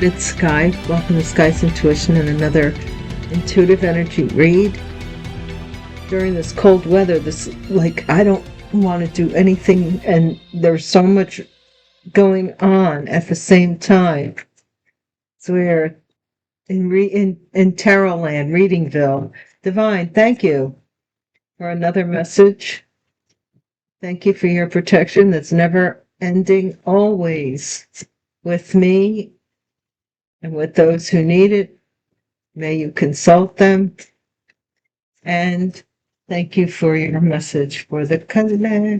Reverend Sky. Welcome to Sky's Intuition and another intuitive energy read. During this cold weather, I don't want to do anything, and there's so much going on at the same time. So we're in Tarot Land, Readingville. Divine, thank you for another message. Thank you for your protection that's never ending, always with me and with those who need it. May you consult them. And thank you for your message for the collective.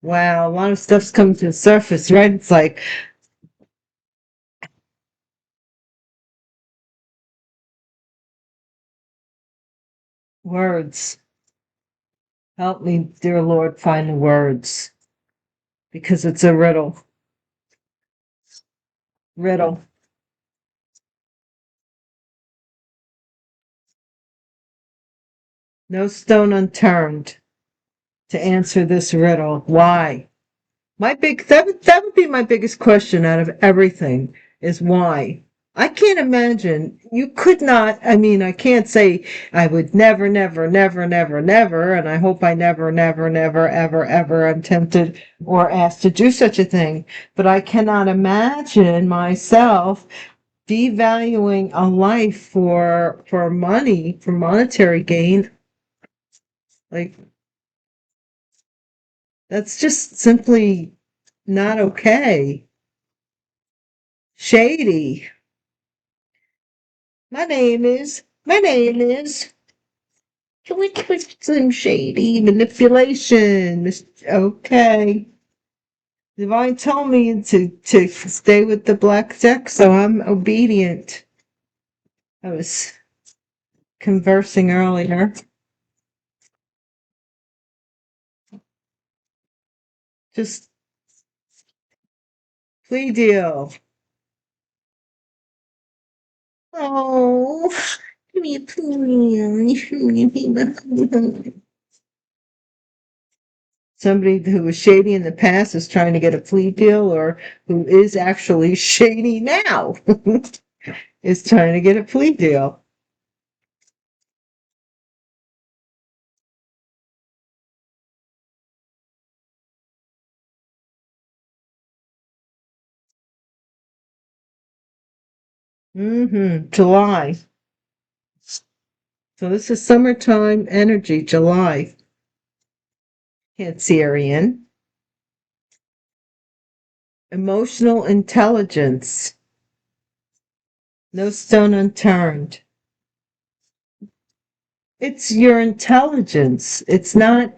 Wow, a lot of stuff's coming to the surface, right? It's like words. Help me, dear Lord, find the words. Because it's a riddle. Riddle. No stone unturned to answer this riddle. Why? That would be my biggest question out of everything is why. I can't imagine. You could not. I mean, I can't say I would never, never, never, never, never, and I hope I never, never, never, ever, ever am tempted or asked to do such a thing. But I cannot imagine myself devaluing a life for money, for monetary gain. Like, that's just simply not okay. Shady. My name is. Can we put some shady manipulation? Okay. Divine told me to stay with the black deck, so I'm obedient. I was conversing earlier. Just plea deal. Oh, give me a plea. Somebody who was shady in the past is trying to get a plea deal, or who is actually shady now is trying to get a plea deal. July. So this is summertime energy, July. Cancerian. Emotional intelligence. No stone unturned. It's your intelligence. It's not.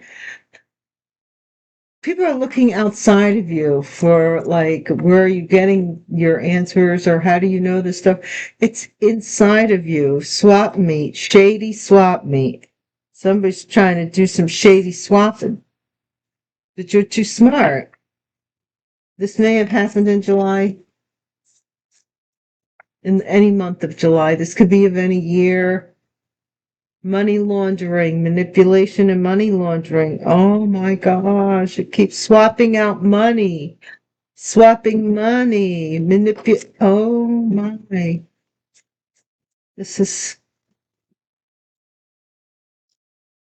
People are looking outside of you for, like, where are you getting your answers, or how do you know this stuff? It's inside of you. Swap meet, shady swap meet. Somebody's trying to do some shady swapping, but you're too smart. This may have happened in July, in any month of July. This could be of any year. Money laundering, manipulation and money laundering. Oh my gosh, it keeps swapping out money. Swapping money. Oh my. This is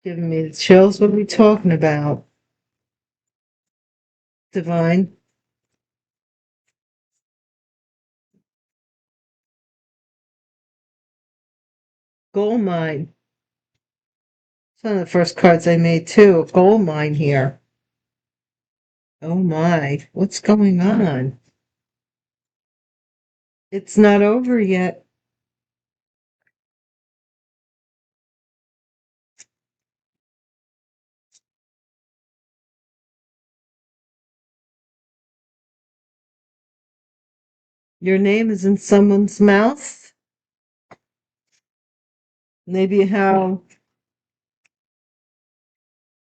giving me the chills. What are we talking about? Divine. Gold mine. It's one of the first cards I made too. A gold mine here. Oh my. What's going on? It's not over yet. Your name is in someone's mouth. Maybe how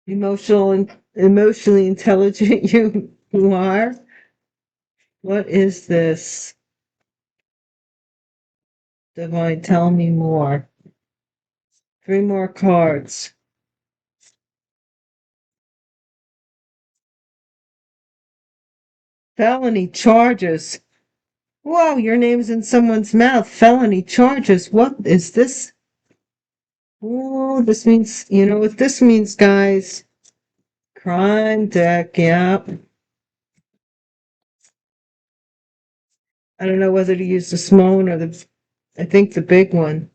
emotionally intelligent you are. What is this? Divine, tell me more. 3 more cards. Felony charges. Whoa, your name's in someone's mouth. Felony charges. What is this? Oh, this means, you know what this means, guys? Crime deck, yep. I don't know whether to use the small one or I think the big one.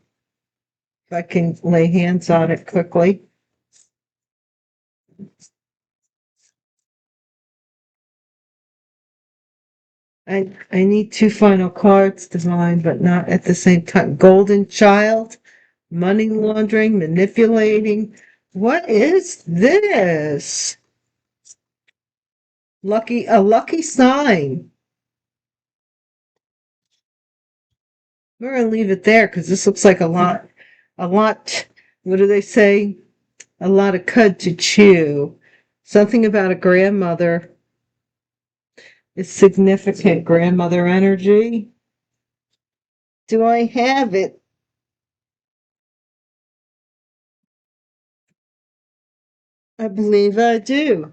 If I can lay hands on it quickly. I need two final cards, Divine, but not at the same time. Golden Child, money laundering, manipulating. What is this? A lucky sign. We're gonna leave it there because this looks like a lot, what do they say? A lot of cud to chew. Something about a grandmother is significant. Grandmother energy. Do I have it? I believe I do.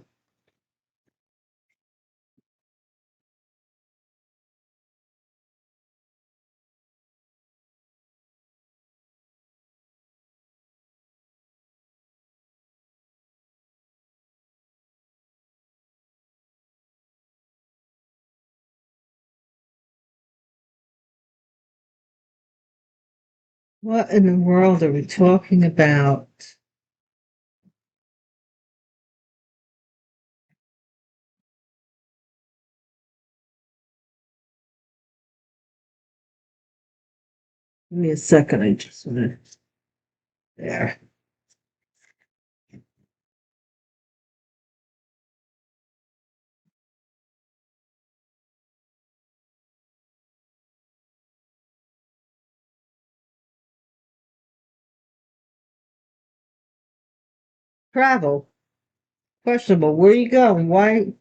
What in the world are we talking about? Give me a second. I just want to. There. Travel. Questionable. Where are you going? Where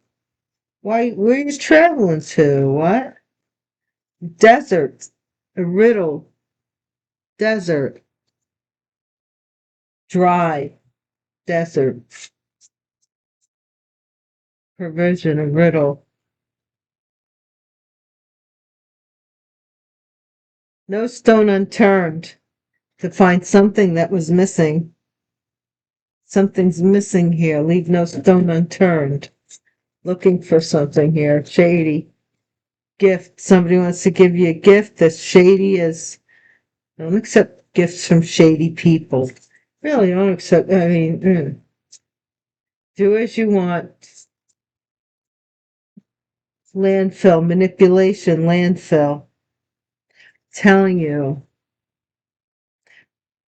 are you traveling to? What? Desert. A riddle. Desert. Dry. Desert. Provision. A riddle. No stone unturned to find something that was missing. Something's missing here. Leave no stone unturned. Looking for something here. Shady. Gift. Somebody wants to give you a gift that's shady as. Don't accept gifts from shady people. Really don't accept. I mean, do as you want. Landfill. Manipulation. Landfill. Telling you.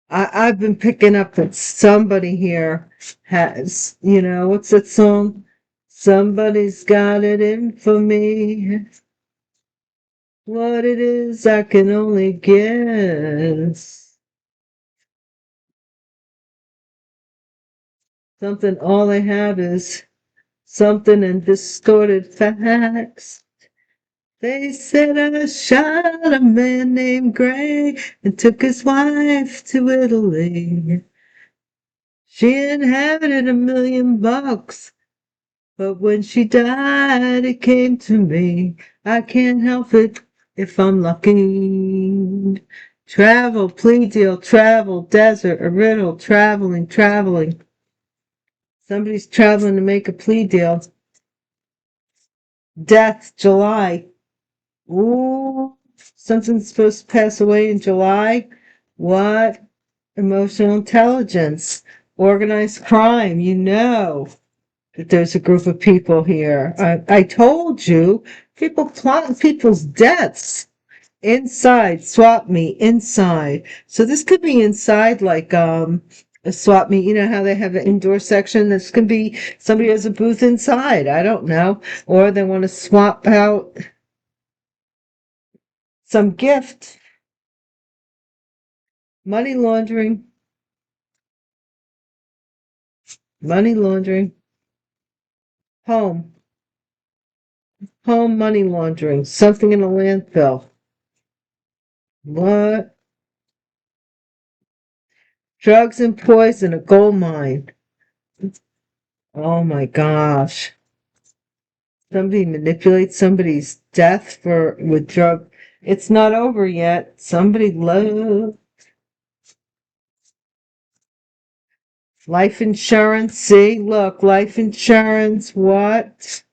I've been picking up that somebody here has, what's that song? Somebody's got it in for me. What it is, I can only guess. Something, all they have is something in distorted facts. They said I shot a man named Gray and took his wife to Italy. She inherited $1,000,000. But when she died, it came to me. I can't help it if I'm lucky. Travel, plea deal, travel, desert, a riddle, traveling. Somebody's traveling to make a plea deal. Death, July. Ooh, something's supposed to pass away in July. What? Emotional intelligence, organized crime, that there's a group of people here. I told you, people plotting people's deaths. Inside, swap meet, inside. So this could be inside, like a swap meet. You know how they have an indoor section? This could be somebody has a booth inside. I don't know. Or they want to swap out some gift. Money laundering. Money laundering. Home. Home money laundering. Something in a landfill. What? Drugs and poison, a gold mine. Oh my gosh. Somebody manipulates somebody's death with drug. It's not over yet. Somebody love life insurance. See, look, life insurance. What?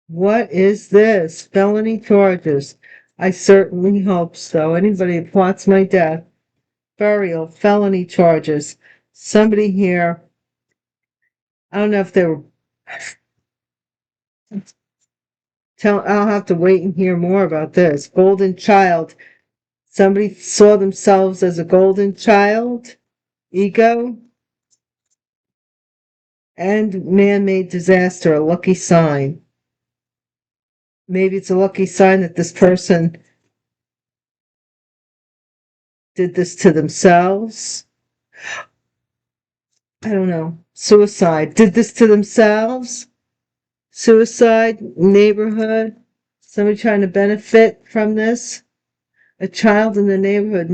What is this? Felony charges. I certainly hope so. Anybody who plots my death, burial, felony charges. Somebody here. I don't know if they were. I'll have to wait and hear more about this. Golden child. Somebody saw themselves as a golden child. Ego. And man-made disaster, a lucky sign. Maybe it's a lucky sign that this person did this to themselves. I don't know. Suicide. Did this to themselves? Suicide, neighborhood, somebody trying to benefit from this. A child in the neighborhood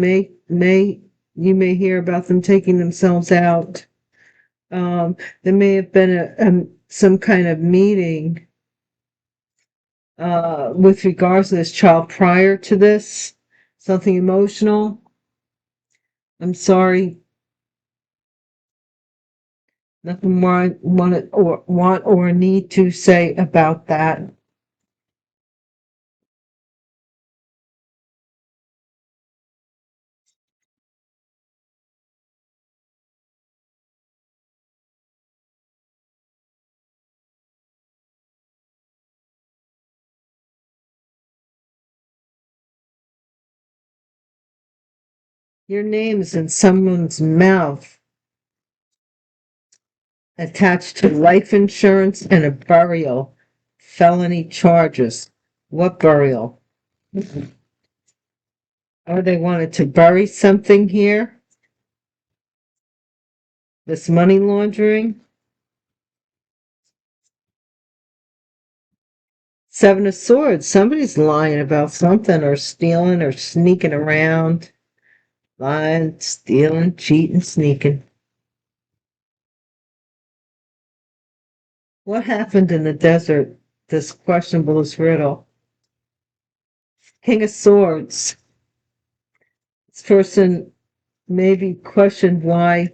you may hear about them taking themselves out. There may have been some kind of meeting with regards to this child prior to this, something emotional. I'm sorry. Nothing more I want or need to say about that. Your name's in someone's mouth attached to life insurance and a burial. Felony charges. What burial? Oh, they wanted to bury something here? This money laundering? Seven of Swords. Somebody's lying about something or stealing or sneaking around. Lying, stealing, cheating, sneaking. What happened in the desert? This questionable riddle. King of Swords. This person maybe questioned why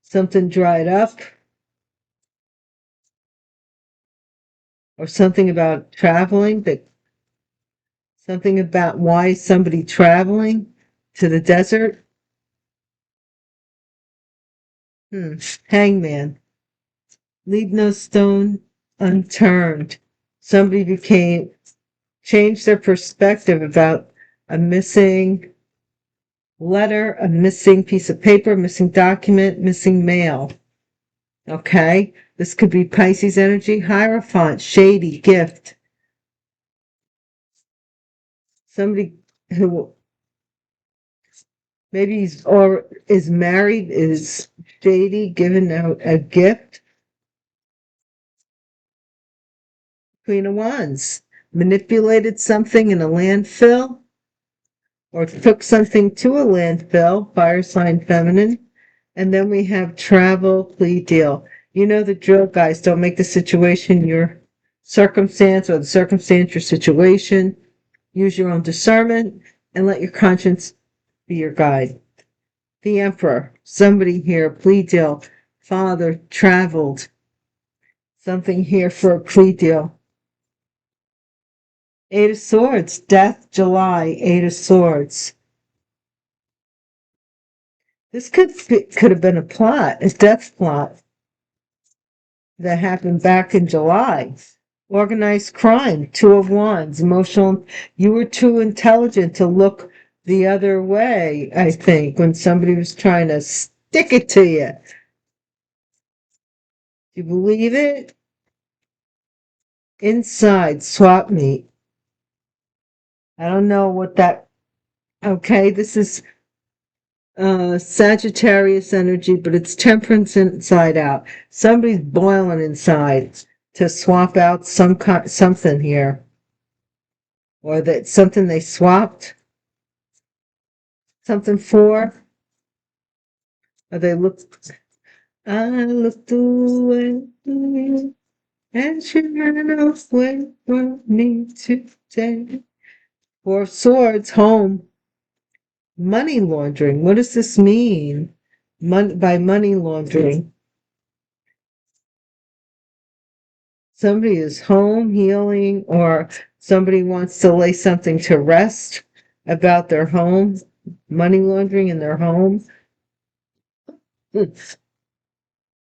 something dried up, or something about traveling, something about why somebody traveling to the desert. Hangman. Leave no stone unturned. Somebody changed their perspective about a missing letter, a missing piece of paper, missing document, missing mail. Okay? This could be Pisces energy. Hierophant, shady, gift. Somebody who maybe is married, is shady, given out a gift. Queen of Wands. Manipulated something in a landfill, or took something to a landfill, fire sign feminine. And then we have travel, plea deal. You know the drill, guys. Don't make the situation your circumstance, or the circumstance your situation. Use your own discernment and let your conscience be your guide. The Emperor. Somebody here, plea deal. Father traveled. Something here for a plea deal. Eight of Swords. Death, July. Eight of Swords. This could have been a plot, a death plot that happened back in July. Organized crime, Two of Wands, emotional. You were too intelligent to look the other way, I think, when somebody was trying to stick it to you. Do you believe it? Inside, swap meet. I don't know what that. Okay, this is Sagittarius energy, but it's temperance inside out. Somebody's boiling inside to swap out something here, or that something they swapped something for, or they looked. I looked away. And she ran away from me today. Four of Swords, home. Money laundering. What does this mean? By money laundering. Somebody is home healing, or somebody wants to lay something to rest about their home. Money laundering in their home.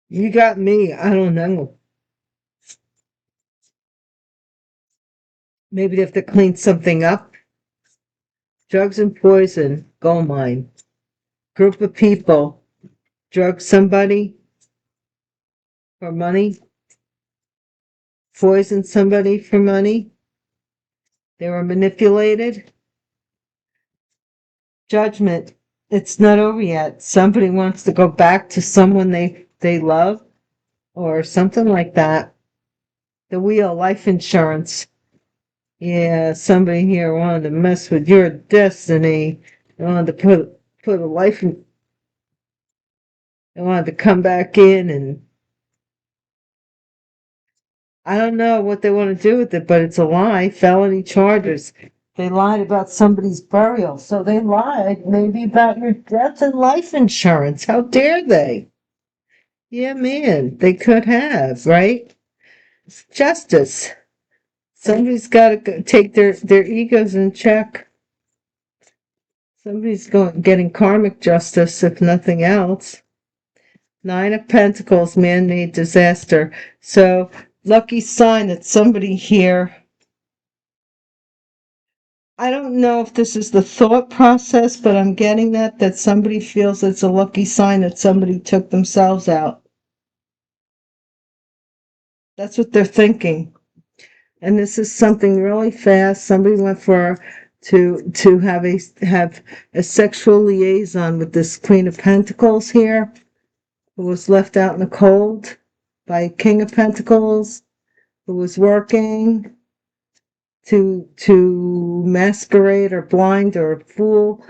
You got me. I don't know. Maybe they have to clean something up. Drugs and poison. Gold mine. Group of people. Drug somebody for money. Poison somebody for money. They were manipulated. Judgment. It's not over yet. Somebody wants to go back to someone they love or something like that. The wheel, life insurance. Yeah, somebody here wanted to mess with your destiny. They wanted to put a life in, they wanted to come back in, and I don't know what they want to do with it, but it's a lie. Felony charges. They lied about somebody's burial, so they lied maybe about your death and life insurance. How dare they? Yeah, man, they could have, right? Justice. Somebody's got to take their egos in check. Somebody's getting karmic justice, if nothing else. Nine of Pentacles, man-made disaster. So, lucky sign that somebody here, I don't know if this is the thought process, but I'm getting that somebody feels it's a lucky sign that somebody took themselves out. That's what they're thinking. And this is something really fast. Somebody went to have a sexual liaison with this Queen of Pentacles here, who was left out in the cold by King of Pentacles, who was working to masquerade or blind or fool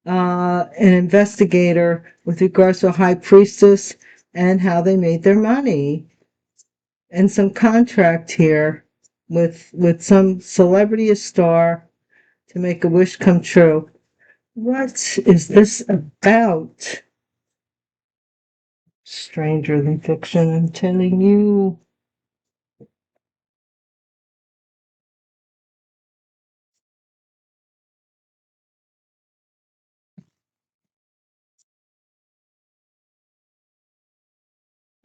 an investigator with regards to a high priestess and how they made their money, and some contract here with some celebrity, a star, to make a wish come true. What is this about? Stranger than fiction, I'm telling you.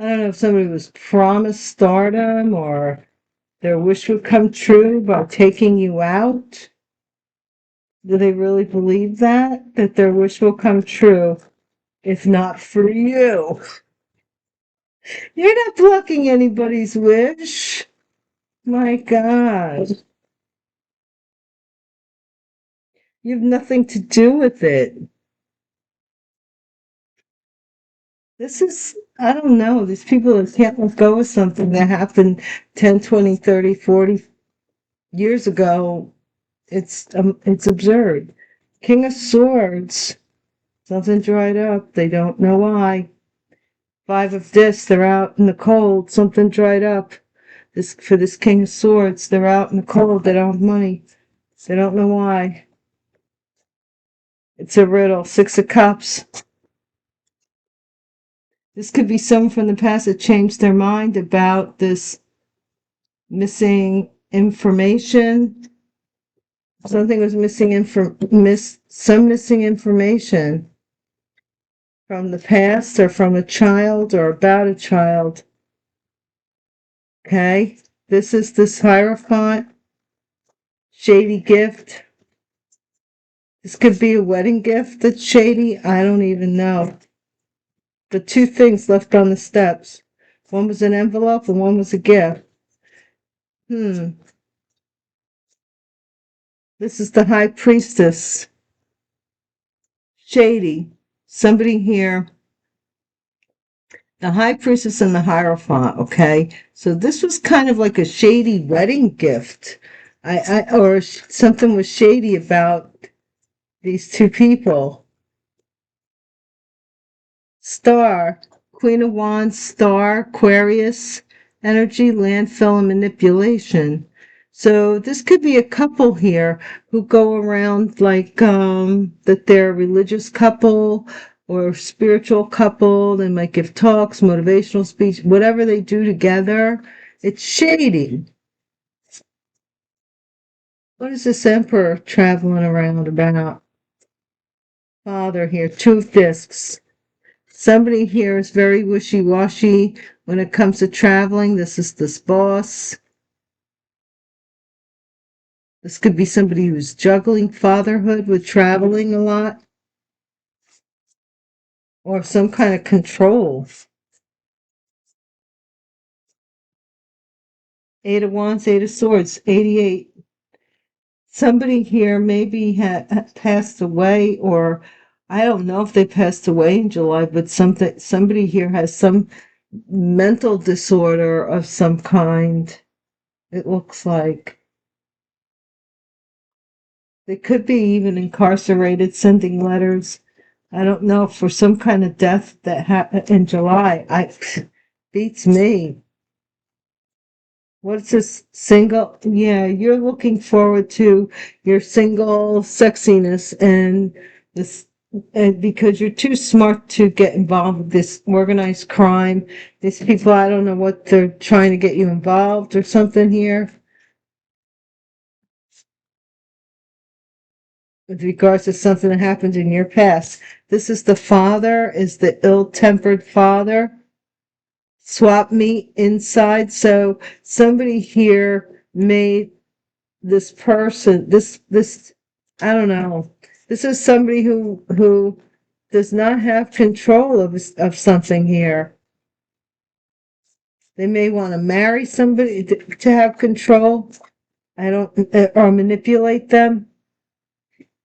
I don't know if somebody was promised stardom or their wish would come true by taking you out. Do they really believe that their wish will come true? If not for you. You're not blocking anybody's wish. My God. You have nothing to do with it. This is, I don't know, these people that can't let go of something that happened 10, 20, 30, 40 years ago. It's absurd. King of Swords. Something dried up. They don't know why. Five of Discs. They're out in the cold. Something dried up. For this King of Swords, they're out in the cold. They don't have money. They don't know why. It's a riddle. Six of Cups. This could be someone from the past that changed their mind about this missing information. Something was missing some missing information from the past or from a child or about a child. Okay, this is this Hierophant, shady gift. This could be a wedding gift that's shady. I don't even know. The two things left on the steps. One was an envelope and one was a gift. This is the High Priestess. Shady. Somebody here. The High Priestess and the Hierophant, okay? So this was kind of like a shady wedding gift. Or something was shady about these two people. Star, Queen of Wands, Star, Aquarius, energy, landfill, and manipulation. So this could be a couple here who go around like that they're a religious couple or spiritual couple. They might give talks, motivational speech, whatever they do together. It's shady. What is this emperor traveling around about? Father here, two discs. Somebody here is very wishy-washy when it comes to traveling. This is this boss. This could be somebody who's juggling fatherhood with traveling a lot. Or some kind of control. Eight of Wands, Eight of Swords, 88. Somebody here maybe had passed away, or I don't know if they passed away in July, but somebody here has some mental disorder of some kind. It looks like they could be even incarcerated, sending letters. I don't know, for some kind of death that happened in July. Beats me. What's this single? Yeah, you're looking forward to your single sexiness and this, and because you're too smart to get involved with this organized crime. These people, I don't know what they're trying to get you involved or something here. With regards to something that happened in your past. This is the father, is the ill-tempered father. Swap meet inside. So somebody here made this person, this, I don't know. This is somebody who does not have control of something here. They may want to marry somebody to have control. Or manipulate them.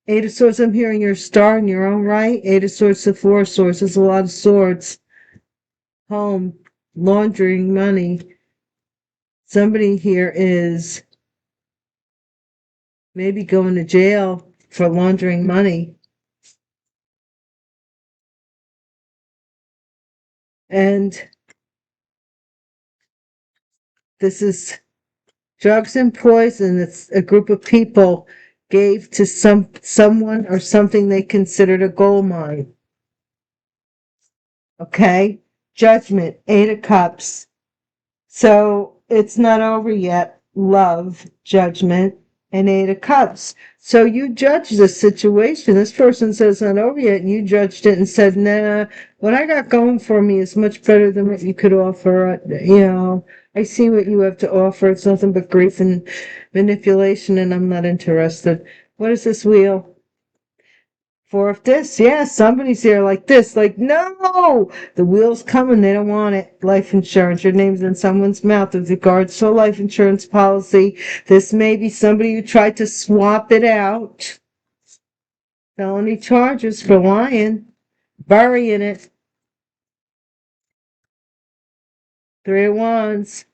Eight of Swords, I'm hearing your star in your own right. Eight of Swords to Four of Swords. There's a lot of swords. Home, laundering money. Somebody here is maybe going to jail for laundering money. And this is drugs and poison. It's a group of people gave to someone or something they considered a gold mine. Okay? Judgment, Eight of Cups. So it's not over yet. Love, judgment, and Eight of Cups. So you judge the situation. This person says not over yet, and you judged it and said, nah, what I got going for me is much better than what you could offer. I see what you have to offer. It's nothing but grief and manipulation, and I'm not interested. What is this wheel? Four of this, yeah, somebody's here like this, like, no, the wheel's coming, they don't want it. Life insurance, your name's in someone's mouth with regards to a life insurance policy. This may be somebody who tried to swap it out. Felony charges for lying, burying it. Three of Wands.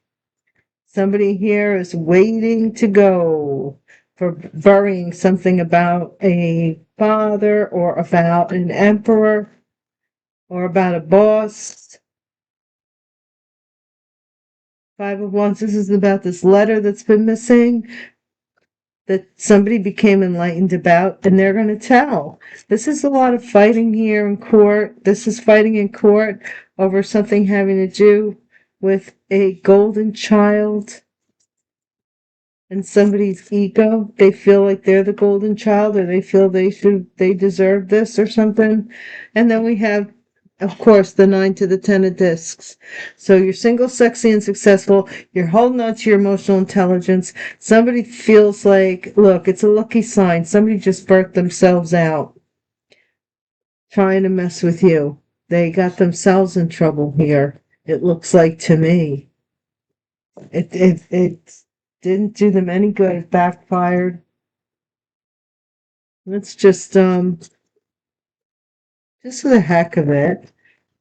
Somebody here is waiting to go for burying something about a father or about an emperor or about a boss. Five of Wands, this is about this letter that's been missing that somebody became enlightened about, and they're going to tell. This is a lot of fighting here in court. This is fighting in court over something having to do with a golden child and somebody's ego. They feel like they're the golden child, or they feel they deserve this or something. And then we have, of course, the 9 to the 10 of discs. So you're single, sexy, and successful. You're holding on to your emotional intelligence. Somebody feels like, look, it's a lucky sign. Somebody just burnt themselves out trying to mess with you. They got themselves in trouble here. It looks like to me. It didn't do them any good. It backfired. Let's just for the heck of it,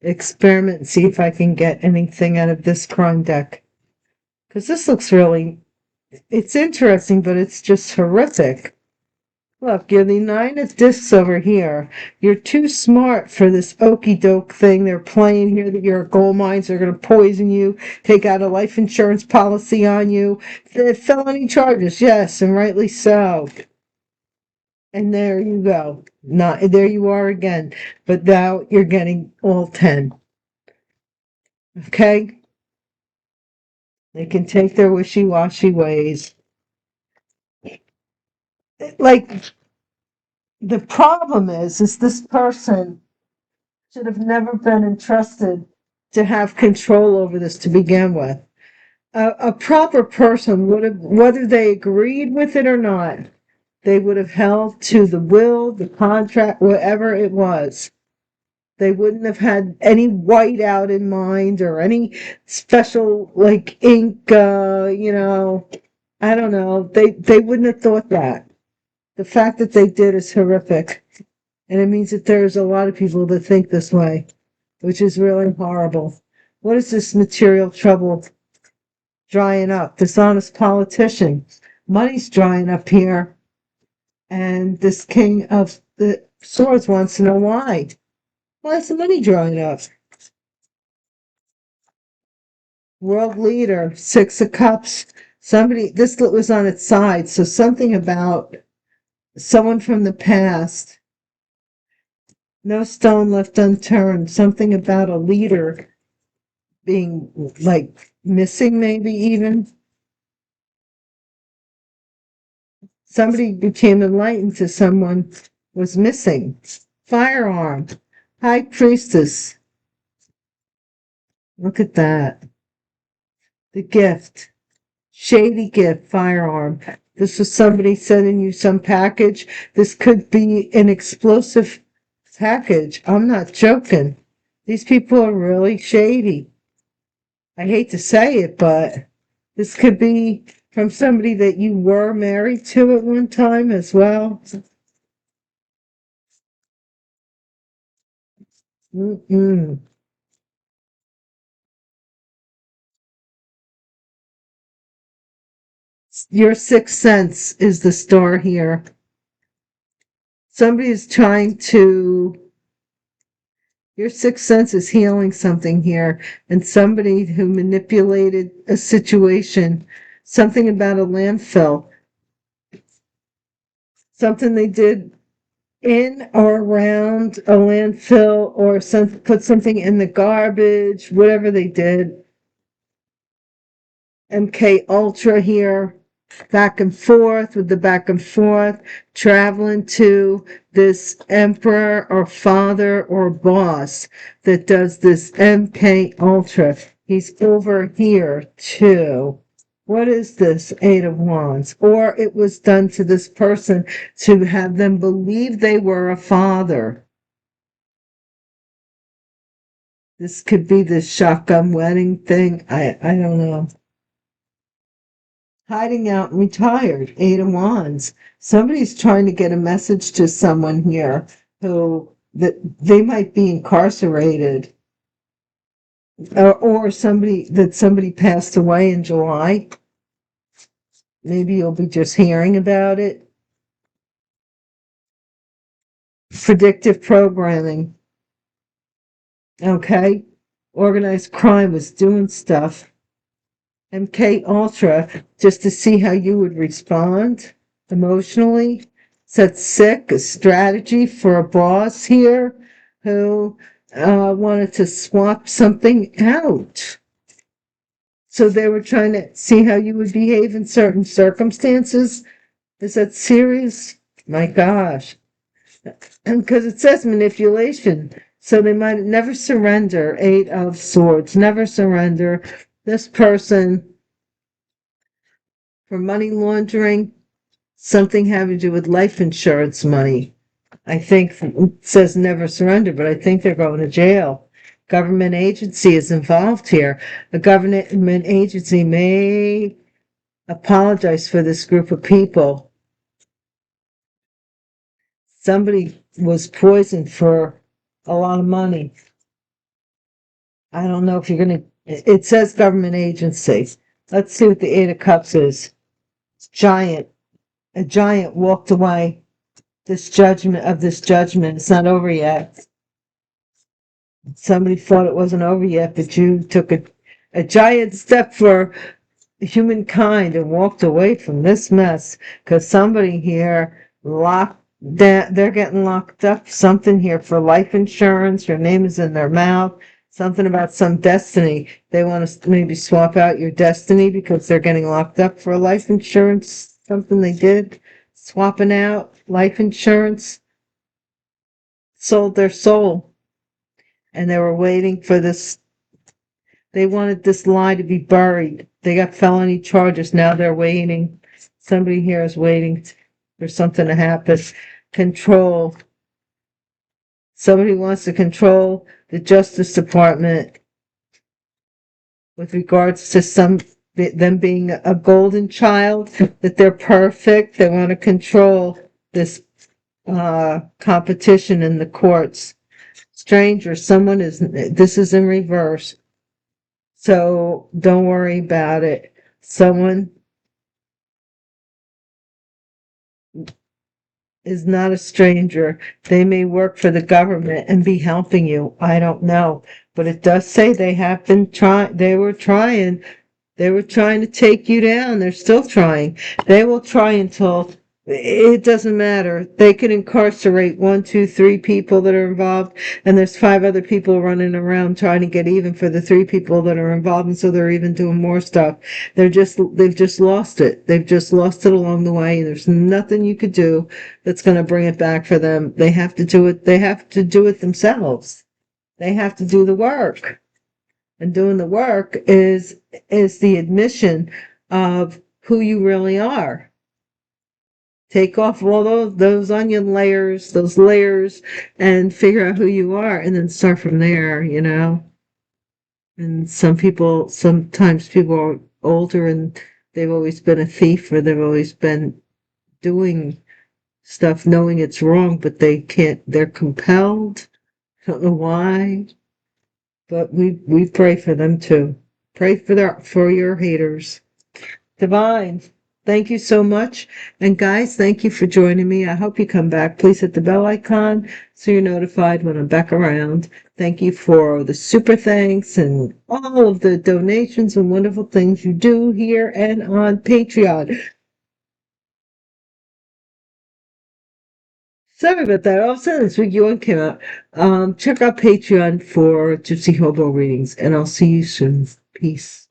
experiment and see if I can get anything out of this crime deck. Because this looks really, it's interesting, but it's just horrific. Look, you're the nine of discs over here. You're too smart for this okey doke thing they're playing here that your gold mines are going to poison you, take out a life insurance policy on you. The felony charges, yes, and rightly so. And there you go. Not there you are again. But now you're getting all 10. Okay? They can take their wishy-washy ways. Like, the problem is this person should have never been entrusted to have control over this to begin with. A proper person would have, whether they agreed with it or not, they would have held to the will, the contract, whatever it was. They wouldn't have had any whiteout in mind or any special, like, ink, I don't know. They wouldn't have thought that. The fact that they did is horrific. And it means that there's a lot of people that think this way, which is really horrible. What is this material trouble drying up? Dishonest politician. Money's drying up here. And this king of the swords wants to know why. Why is the money drying up? World leader, Six of Cups. Somebody, this was on its side, so something about someone from the past. No stone left unturned. Something about a leader being, like, missing, maybe even. Somebody became enlightened to someone was missing. Firearm. High priestess. Look at that. The gift. Shady gift. Firearm. This was somebody sending you some package. This could be an explosive package. I'm not joking. These people are really shady. I hate to say it, but this could be from somebody that you were married to at one time as well. Mm-mm. Your sixth sense is the star here. Somebody is trying to, your sixth sense is healing something here, and somebody who manipulated a situation, something about a landfill, something they did in or around a landfill, or put something in the garbage, whatever they did. MK Ultra here, back and forth with the back and forth, traveling to this emperor or father or boss that does this MK Ultra. He's over here too. What is this? Eight of Wands. Or it was done to this person to have them believe they were a father. This could be this shotgun wedding thing. I don't know. Hiding out and retired. Eight of Wands. Somebody's trying to get a message to someone here who that they might be incarcerated, or somebody passed away in July. Maybe you'll be just hearing about it. Predictive programming. Okay. Organized crime was doing stuff. MK Ultra, just to see how you would respond emotionally. Set sick, a strategy for a boss here who wanted to swap something out. So they were trying to see how you would behave in certain circumstances. Is that serious? My gosh. And because it says manipulation. So they might never surrender. Eight of Swords, never surrender. This person, for money laundering, something having to do with life insurance money. I think it says never surrender, but I think they're going to jail. Government agency is involved here. A government agency may apologize for this group of people. Somebody was poisoned for a lot of money. I don't know if you're going to, it says government agency. Let's see what the Eight of Cups is. Giant. A giant walked away. this judgment. It's not over yet. Somebody thought it wasn't over yet, but you took a giant step for humankind and walked away from this mess because somebody here locked that they're getting locked up. Something here for life insurance. Your name is in their mouth. Something about some destiny. They want to maybe swap out your destiny because they're getting locked up for life insurance. Something they did. Swapping out life insurance. Sold their soul. And they were waiting for this. They wanted this lie to be buried. They got felony charges. Now they're waiting. Somebody here is waiting for something to happen. Control. Somebody wants to control the Justice Department with regards to them being a golden child, that they're perfect. They want to control this competition in the courts. Stranger, this is in reverse. So don't worry about it. Someone is not a stranger. They may work for the government and be helping you. I don't know. But it does say they have been they were trying to take you down. They're still trying. They will try until it doesn't matter. They can incarcerate 1, 2, 3 people that are involved, and there's 5 other people running around trying to get even for the 3 people that are involved, and so they're even doing more stuff. They've just lost it. They've just lost it along the way. There's nothing you could do that's going to bring it back for them. They have to do it. They have to do it themselves. They have to do the work. And doing the work is the admission of who you really are. Take off all those onion layers, and figure out who you are, and then start from there, And sometimes people are older and they've always been a thief, or they've always been doing stuff knowing it's wrong, but they're compelled. I don't know why. But we pray for them too. Pray for your haters. Divine, thank you so much. And guys, thank you for joining me. I hope you come back. Please hit the bell icon so you're notified when I'm back around. Thank you for the super thanks and all of the donations and wonderful things you do here and on Patreon. Sorry about that. All of a sudden this week one came out. Check out Patreon for Gypsy Hobo readings, and I'll see you soon. Peace.